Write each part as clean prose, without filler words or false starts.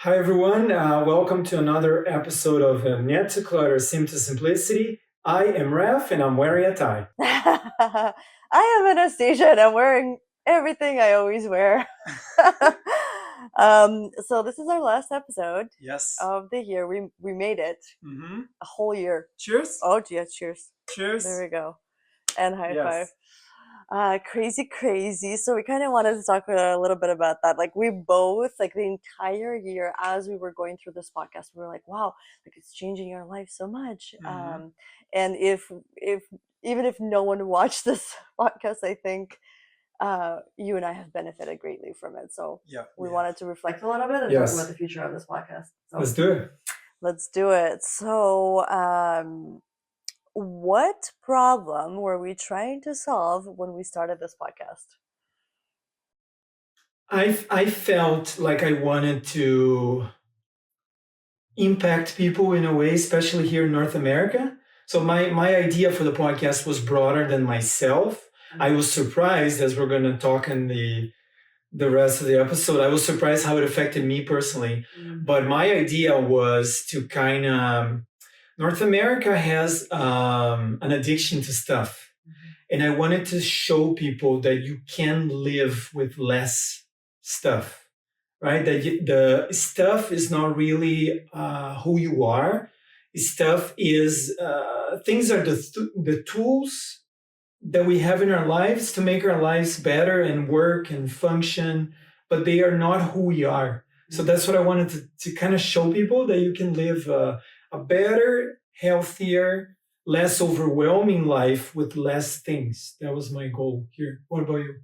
Hi, everyone. Welcome to another episode of Nyet, Clutter, Sim to Simplicity. I am Raff, and I'm wearing a tie. I am Anastasia and I'm wearing everything I always wear. So this is our last episode Yes. of the year. We made it Mm-hmm. a whole year. Cheers. Oh yeah, cheers. Cheers. There we go. And high five. Yes. Crazy. So we kind of wanted to talk a little bit about that. Like we both, like the entire year, as we were going through this podcast, we were like, "Wow, like it's changing our life so much." Mm-hmm. And if even if no one watched this podcast, I think you and I have benefited greatly from it. So Yeah. we Yeah. wanted to reflect a little bit and talk Yes. about the future of this podcast. So Let's do it. let's do it. So what problem were we trying to solve when we started this podcast? I felt like I wanted to impact people in a way, especially here in North America. So my idea for the podcast was broader than myself. I was surprised, as we're going to talk in the rest of the episode, I was surprised how it affected me personally. But my idea was to kind of, North America has an addiction to stuff. And I wanted to show people that you can live with less stuff, right? The stuff is not really who you are. Stuff is, things are the tools that we have in our lives to make our lives better and work and function, but they are not who we are. So that's what I wanted to kind of show people, that you can live a better, healthier, less overwhelming life with less things. That was my goal here. What about you?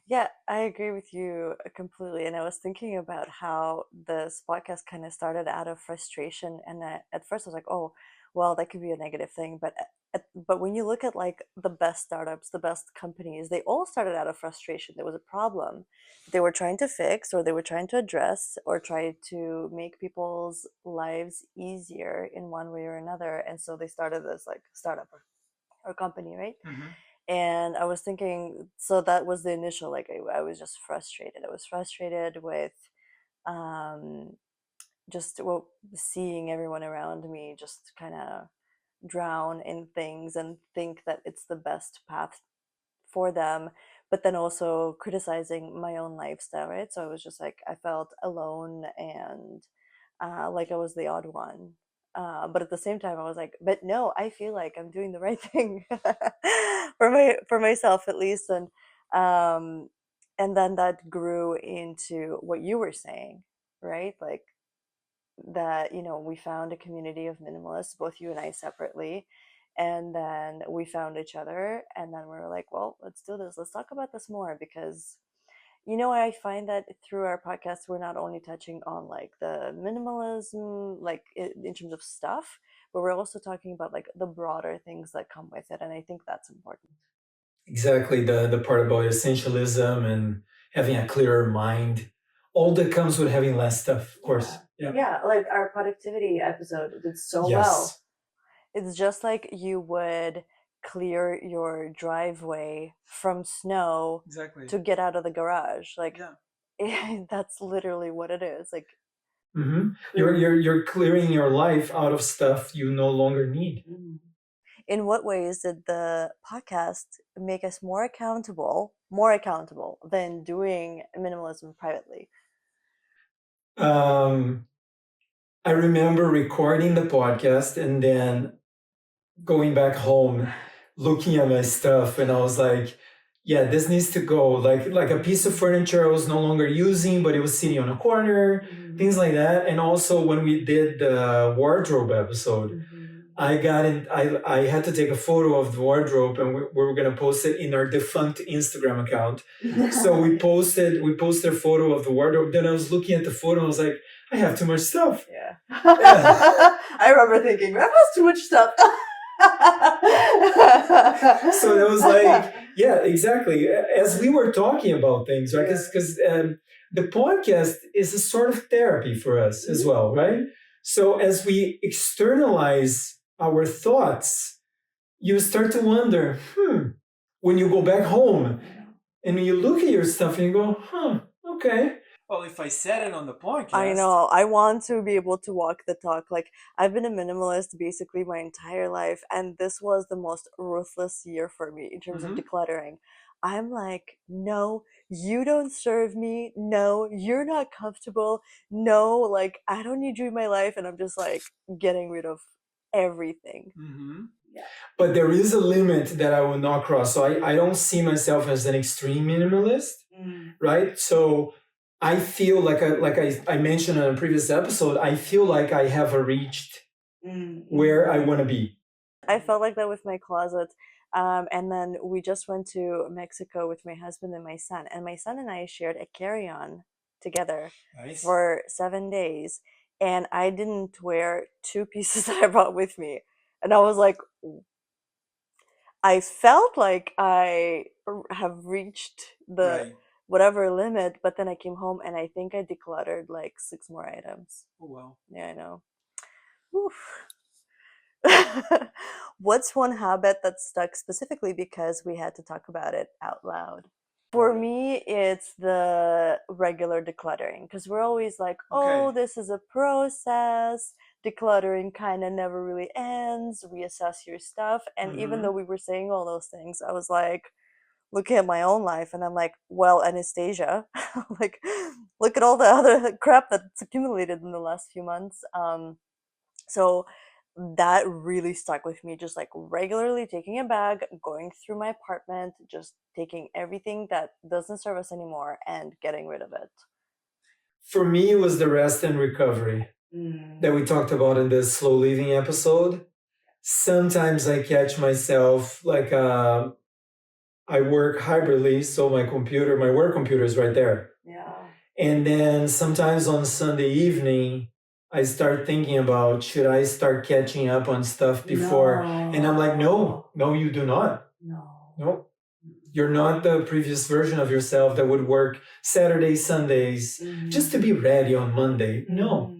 Yeah, I agree with you completely. And I was thinking about how this podcast kind of started out of frustration. And at first I was like, oh, well, that could be a negative thing. But when you look at like the best startups, the best companies, they all started out of frustration. There was a problem they were trying to fix, or they were trying to address, or try to make people's lives easier in one way or another. And so they started this like startup or company, right? Mm-hmm. And I was thinking, so that was the initial, like I was just frustrated. I was frustrated with um just well seeing everyone around me just kind of drown in things and think that it's the best path for them, but then also criticizing my own lifestyle, right? So I was just like, I felt alone and like I was the odd one. But at the same time, I was like, but no, I feel like I'm doing the right thing for myself at least, um, and then that grew into what you were saying, right? Like that, we found a community of minimalists, both you and I separately, and then we found each other, and then we were like, well, let's do this. Let's talk about this more because I find that through our podcast, we're not only touching on like the minimalism, like in terms of stuff, but we're also talking about like the broader things that come with it. And I think that's important. Exactly, the part about essentialism and having a clearer mind. All that comes with having less stuff, of course. Yeah. Yeah, like our productivity episode did so Yes. well. It's just like you would clear your driveway from snow Exactly. to get out of the garage. Like, Yeah. that's literally what it is. Like, Mm-hmm. You're clearing your life out of stuff you no longer need. in what ways did the podcast make us more accountable than doing minimalism privately? Um, I remember recording the podcast and then going back home, looking at my stuff, and I was like, "Yeah, this needs to go." Like a piece of furniture I was no longer using, but it was sitting on a corner, things like that. And also when we did the wardrobe episode, I got in. I had to take a photo of the wardrobe, and we were gonna post it in our defunct Instagram account. So we posted a photo of the wardrobe. Then I was looking at the photo, and I was like, I have too much stuff. Yeah. Yeah. I remember thinking, that has too much stuff. So it was like, yeah, exactly. As we were talking about things, right? Yeah. Because the podcast is a sort of therapy for us as well, right? So as we externalize our thoughts, you start to wonder, when you go back home and you look at your stuff and you go, okay. Well, if I said it on the podcast. I know. I want to be able to walk the talk. Like, I've been a minimalist basically my entire life, and this was the most ruthless year for me in terms of decluttering. I'm like, no, you don't serve me. No, you're not comfortable. No, like, I don't need you in my life. And I'm just like getting rid of everything. Yeah. But there is a limit that I will not cross. So I don't see myself as an extreme minimalist, right? So I feel like I mentioned in a previous episode, I feel like I have reached where I want to be. I felt like that with my closet. And then we just went to Mexico with my husband and my son. And my son and I shared a carry-on together for 7 days. And I didn't wear 2 pieces that I brought with me. And I was like, I felt like I have reached the whatever limit, but then I came home and I think I decluttered like 6 more items. Oh, wow. Yeah, I know. Oof. What's one habit that stuck specifically because we had to talk about it out loud? For me, it's the regular decluttering because we're always like, oh, this is a process. Decluttering kind of never really ends. Reassess your stuff. And even though we were saying all those things, I was like, looking at my own life and I'm like, well, Anastasia, like, look at all the other crap that's accumulated in the last few months. So that really stuck with me, just like regularly taking a bag, going through my apartment, just taking everything that doesn't serve us anymore and getting rid of it. For me, it was the rest and recovery that we talked about in the slow living episode. Sometimes I catch myself like I work hybridly, so my work computer is right there. Yeah. And then sometimes on Sunday evening, I start thinking about should I start catching up on stuff before? And I'm like, no, you do not. No. You're not the previous version of yourself that would work Saturdays, Sundays, just to be ready on Monday. No.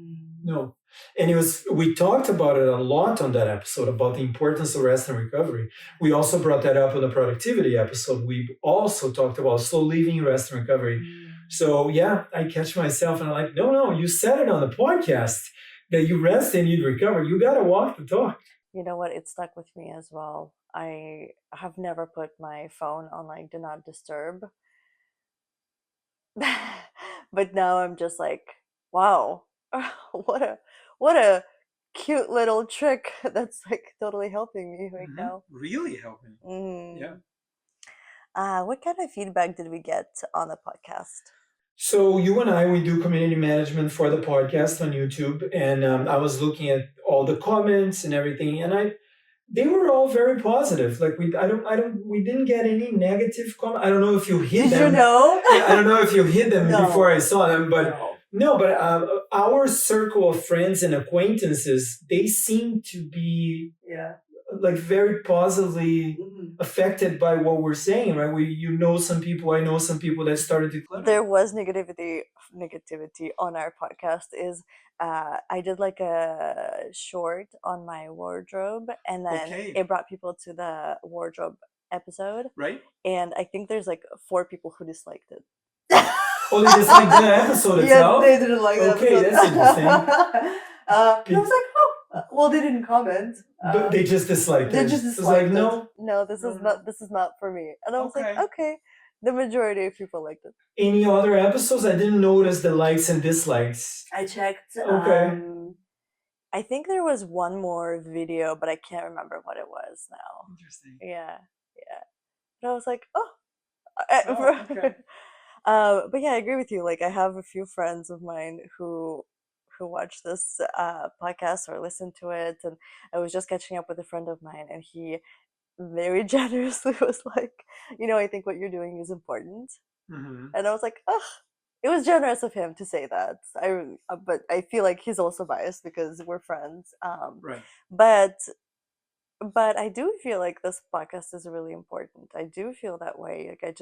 And we talked about it a lot on that episode about the importance of rest and recovery. We also brought that up in the productivity episode. We also talked about slow living, rest and recovery. So yeah, I catch myself and I'm like, no, you said it on the podcast that you rest and you recover. You got to walk the talk. You know what? It stuck with me as well. I have never put my phone on like do not disturb. But now I'm just like, wow, what a cute little trick that's like totally helping me right now. Really helping. Yeah. What kind of feedback did we get on the podcast? So you and I, we do community management for the podcast on YouTube, and I was looking at all the comments and everything, and they were all very positive. Like we didn't get any negative comment. I don't know if you hid them. Did you know? I don't know if you hid them No. before I saw them, but our circle of friends and acquaintances, they seem to be like very positively affected by what we're saying, right? Some people, I know some people that started to declutter. There was negativity on our podcast. I did like a short on my wardrobe, and then it brought people to the wardrobe episode, right? And I think there's like 4 people who disliked it. Oh, they disliked the episode itself? Yeah, they didn't like the episode. Okay, that's interesting. I was like, oh, well, they didn't comment. But they just disliked it. They just disliked it. No, this is not for me. And I was like, okay. The majority of people liked it. Any other episodes? I didn't notice the likes and dislikes. I checked. Okay. I think there was one more video, but I can't remember what it was now. Interesting. Yeah. But I was like, oh. Okay. But yeah, I agree with you. Like, I have a few friends of mine who watch this podcast or listen to it, and I was just catching up with a friend of mine, and he very generously was like, I think what you're doing is important. And I was like, oh, it was generous of him to say that. But I feel like he's also biased because we're friends. Right. But I do feel like this podcast is really important. I do feel that way. Like I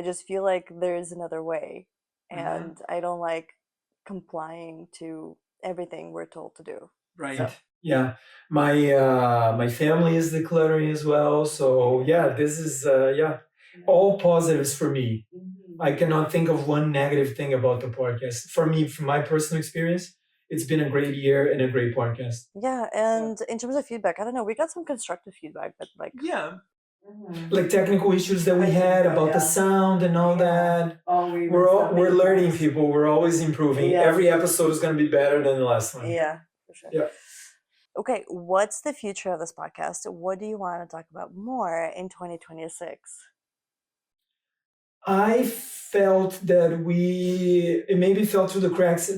just feel like there is another way, and I don't like complying to everything we're told to do. Right. So. Yeah. My family is decluttering as well. So yeah, this is all positives for me. I cannot think of one negative thing about the podcast. For me, from my personal experience, it's been a great year and a great podcast. Yeah, and in terms of feedback, I don't know, we got some constructive feedback, but like Like technical issues that we had about the sound and all that. We're learning, people. We're always improving. Every episode is going to be better than the last one. yeah, for sure. Yeah. Okay, what's the future of this podcast? What do you want to talk about more in 2026? I felt that it maybe fell through the cracks.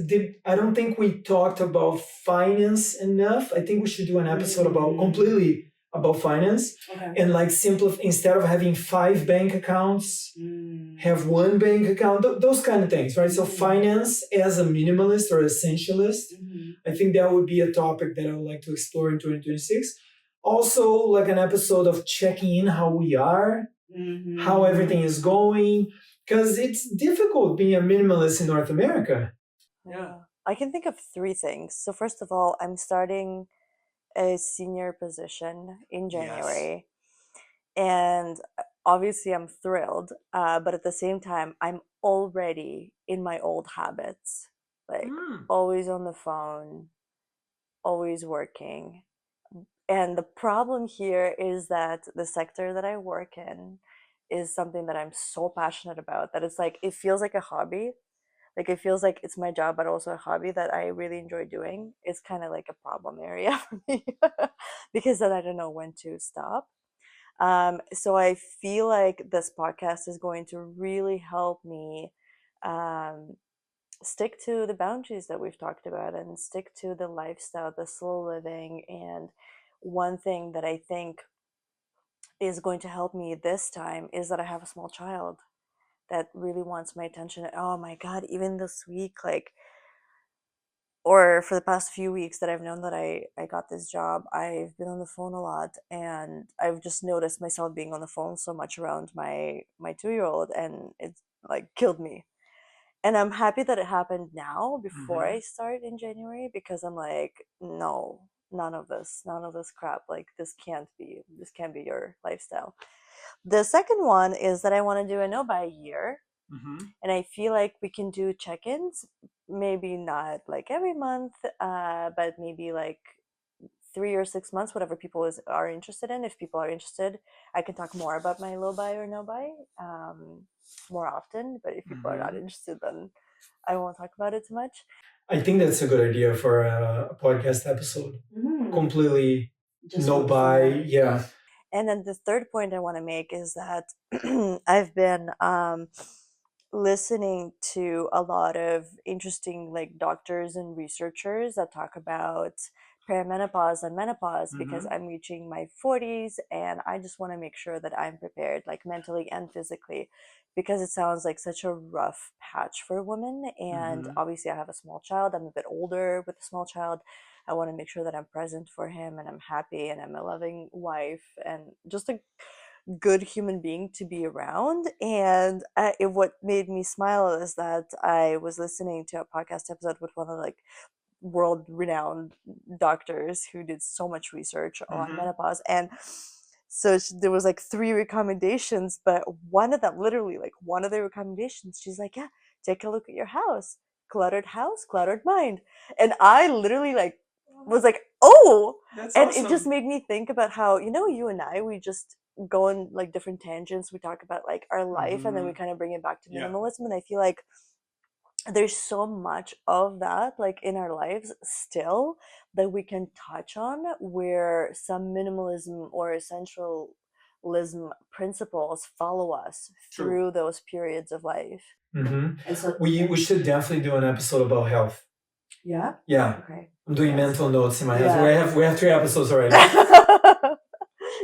I don't think we talked about finance enough. I think we should do an episode about completely about finance and like instead of having 5 bank accounts, have one bank account. Those kind of things, right? So finance as a minimalist or essentialist, I think that would be a topic that I would like to explore in 2026. Also, like an episode of checking in how we are. How everything is going, because it's difficult being a minimalist in North America. I can think of 3 things. So first of all, I'm starting a senior position in January, and obviously I'm thrilled, but at the same time I'm already in my old habits, like always on the phone, always working. And the problem here is that the sector that I work in is something that I'm so passionate about that it's like it feels like a hobby. Like it feels like it's my job, but also a hobby that I really enjoy doing. It's kind of like a problem area for me because then I don't know when to stop. So I feel like this podcast is going to really help me um, stick to the boundaries that we've talked about and stick to the lifestyle, the slow living. And one thing that I think is going to help me this time is that I have a small child that really wants my attention. Oh my God, even this week, like, or for the past few weeks that I've known that I got this job, I've been on the phone a lot, and I've just noticed myself being on the phone so much around my 2-year-old, and it's like killed me. And I'm happy that it happened now before I start in January, because I'm like, no, none of this crap. Like this can't be your lifestyle. The second one is that I want to do a no buy year. And I feel like we can do check-ins, maybe not like every month, but maybe like 3 or 6 months, whatever people are interested in. If people are interested, I can talk more about my low buy or no buy more often. But if people are not interested, then I won't talk about it too much. I think that's a good idea for a podcast episode. Completely just no buy, yeah. And then the third point I want to make is that I've been listening to a lot of interesting like doctors and researchers that talk about perimenopause and menopause, because I'm reaching my 40s and I just want to make sure that I'm prepared, like mentally and physically, because it sounds like such a rough patch for women. And obviously I have a small child, I'm a bit older with a small child. I want to make sure that I'm present for him and I'm happy and I'm a loving wife and just a good human being to be around. And what made me smile is that I was listening to a podcast episode with one of like world renowned doctors who did so much research on menopause. And so there was like 3 recommendations, but one of them, literally like one of the recommendations, she's like, yeah, take a look at your house, cluttered mind. And I literally like was like, oh, that's and awesome. It just made me think about how, you and I, we just go on like different tangents. We talk about like our life and then we kind of bring it back to minimalism. And I feel like there's so much of that like in our lives still that we can touch on, where some minimalism or essentialism principles follow us through those periods of life. And so we should definitely do an episode about health. Yeah. Okay. I'm doing mental notes in my head. We have 3 episodes already.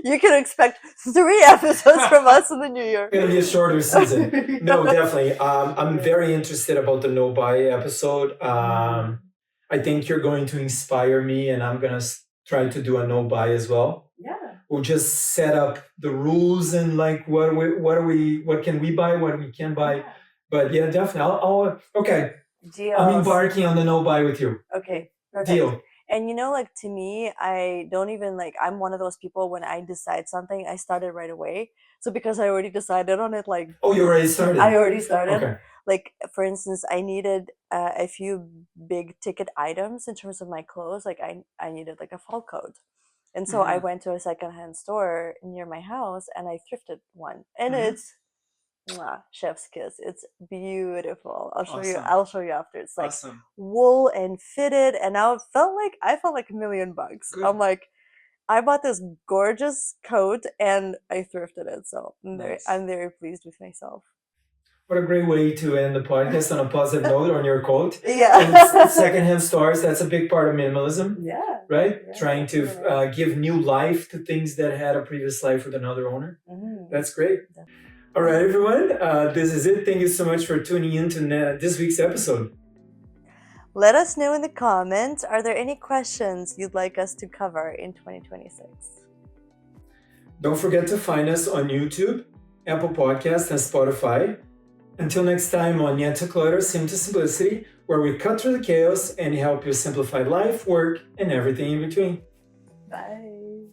You can expect 3 episodes from us in the new year. It's gonna be a shorter season. No, definitely. I'm very interested about the no buy episode. I think you're going to inspire me, and I'm gonna try to do a no buy as well. Yeah. We'll just set up the rules and like what can we buy, what we can buy. But yeah, definitely. Okay. Deals. I'm embarking on the no buy with you. Okay. Perfect. Deal. And like to me, I don't even like, I'm one of those people when I decide something, I start it right away. So because I already decided on it, like Oh, you already started. I already started. Okay. Like for instance, I needed a few big ticket items in terms of my clothes. Like I needed like a fall coat. And so I went to a secondhand store near my house and I thrifted one. And it's chef's kiss. It's beautiful. Awesome. I'll show you after. It's like Awesome. wool and fitted, and now I felt like $1,000,000. Good. I'm like, I bought this gorgeous coat and I thrifted it. So Nice. I'm very pleased with myself. What a great way to end the podcast on a positive note on your quote. Yeah. And secondhand stores, that's a big part of minimalism, Yeah. right? Yeah, Trying to definitely. give new life to things that had a previous life with another owner. That's great. Definitely. All right, everyone. This is it. Thank you so much for tuning in to this week's episode. Let us know in the comments, are there any questions you'd like us to cover in 2026? Don't forget to find us on YouTube, Apple Podcasts, and Spotify. Until next time on Nyet to Clutter, Sim to Simplicity, where we cut through the chaos and help you simplify life, work, and everything in between. Bye.